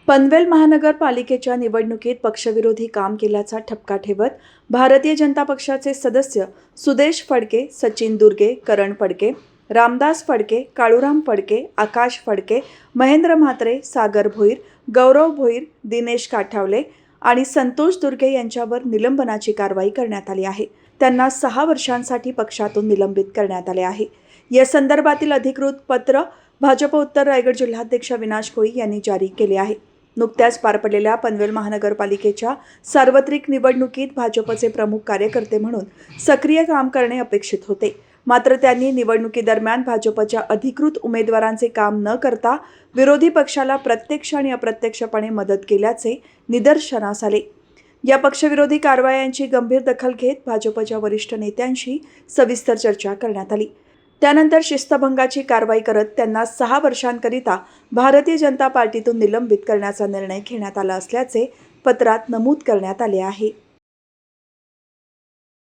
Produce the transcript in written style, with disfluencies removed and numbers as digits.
पनवेल महानगरपालिकेच्या निवडणुकीत पक्षविरोधी काम केल्याचा ठपका ठेवत भारतीय जनता पक्षाचे सदस्य सुदेश फडके, सचिन दुर्गे, करण फडके, रामदास फडके, काळूराम फडके, आकाश फडके, महेंद्र म्हात्रे, सागर भोईर, गौरव भोईर, दिनेश काठावले आणि संतोष दुर्गे यांच्यावर निलंबनाची कारवाई करण्यात आली आहे. त्यांना 6 वर्षांसाठी पक्षातून निलंबित करण्यात आले आहे. या संदर्भातील अधिकृत पत्र भाजप उत्तर रायगड जिल्हाध्यक्ष अविनाश कोळी यांनी जारी केले आहे. नुकत्याच पार पडलेल्या पनवेल महानगरपालिकेच्या सार्वत्रिक निवडणुकीत भाजपचे प्रमुख कार्यकर्ते म्हणून सक्रिय काम करणे अपेक्षित होते. मात्र त्यांनी निवडणुकीदरम्यान भाजपच्या अधिकृत उमेदवारांचे काम न करता विरोधी पक्षाला प्रत्यक्ष आणि अप्रत्यक्षपणे मदत केल्याचे निदर्शनास आले. या पक्षविरोधी कारवायांची गंभीर दखल घेत भाजपच्या वरिष्ठ नेत्यांशी सविस्तर चर्चा करण्यात आली. त्यानंतर शिस्तभंगाची कारवाई करत त्यांना 6 वर्षांकरिता भारतीय जनता पार्टीतून निलंबित करण्याचा निर्णय घेण्यात आला असल्याचे पत्रात नमूद करण्यात आले आहे.